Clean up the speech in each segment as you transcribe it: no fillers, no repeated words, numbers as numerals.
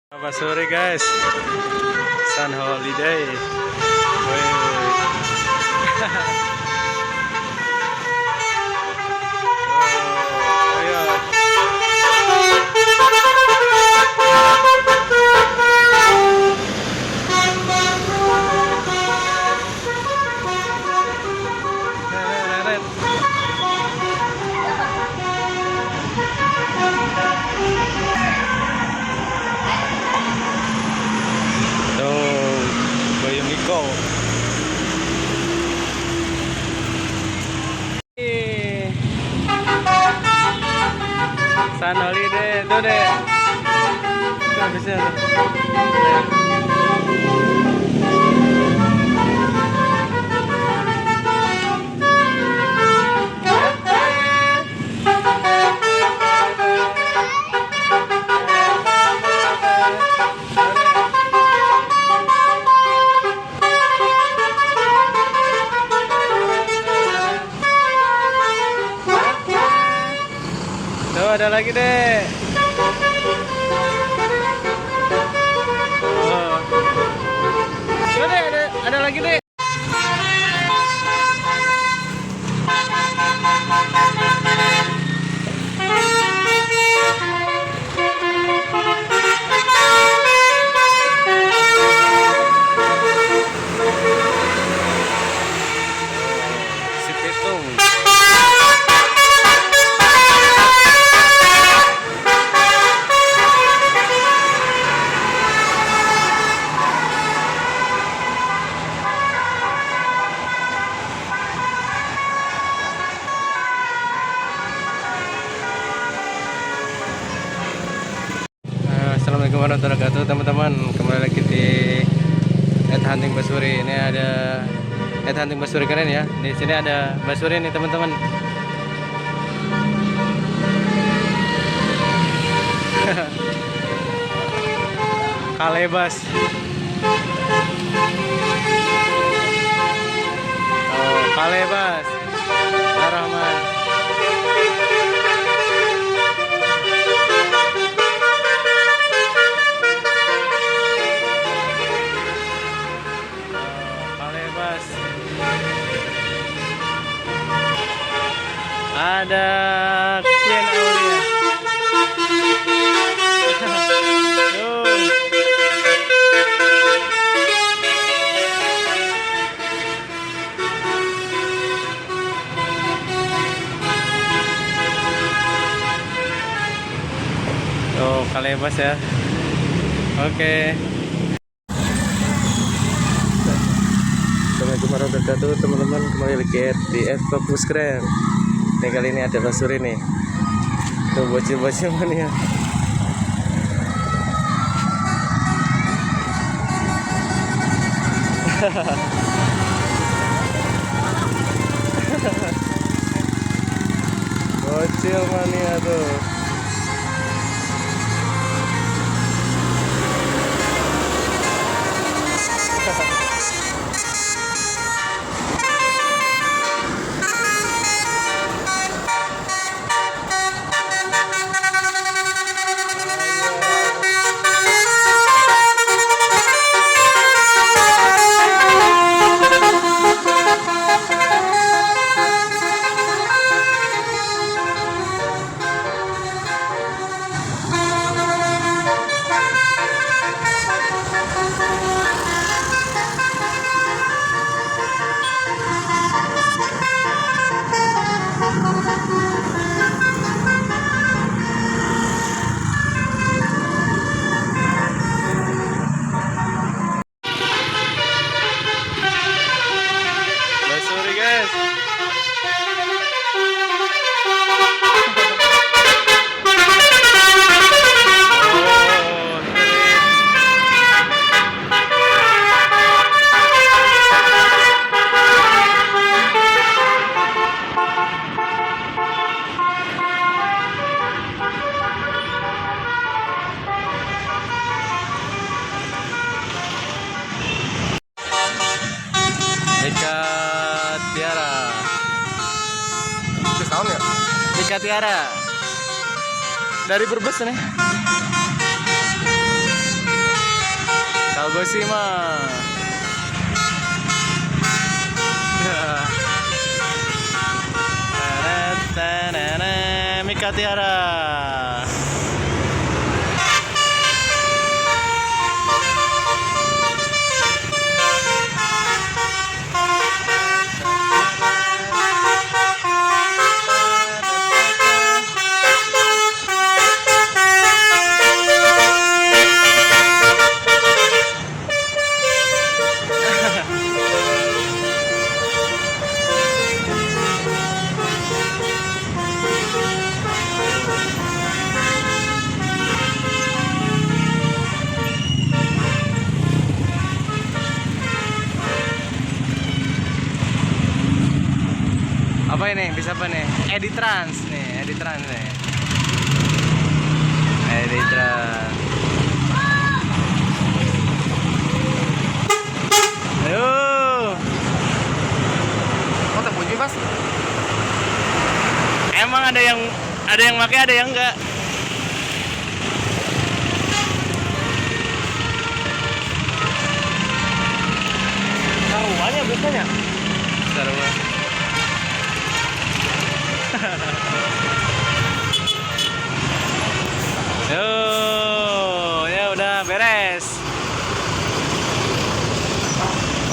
Selamat sore guys, sun holiday. Wih. Oh, ayo. Tuh, Bayung Iko. Sun holiday, tuh deh. Tuh bisa tuh. Tuh ada lagi deh. Oh. Tuh deh, ada lagi deh. Si Pitung. Assalamualaikum warahmatullahi wabarakatuh teman-teman, kembali lagi di Hunting Basuri. Ini ada Hunting Basuri keren ya. Di sini ada Basuri nih teman-teman. Kalebas. Oh, Kalebas. Ar-Rahman. Kalebas. Ada Queen Aulia. Tuh. Tuh, Kalebas ya. Oke. Assalamualaikum warahmatullahi wabarakatuh teman-teman, kembali lagi di Fokus Keren. Nih kali ini ada Basuri nih. Tuh bocil-bocil mana ya. Bocil mania tuh. Basuri guys. Eka Tiara. Tahun ya? Eka Tiara. Dari Brebes nih. Kagoshima. Mika Tiara. Apa ini? Bisa apa nih? Editrans nih, Editrans nih. Editrans. Ayo. Oh, terpuji Mas. Emang ada yang pakai, ada yang enggak. Taruhannya biasanya. Sarua. Yo, ya udah beres.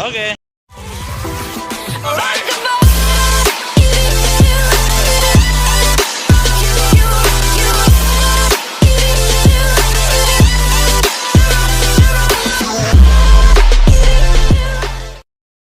Oke.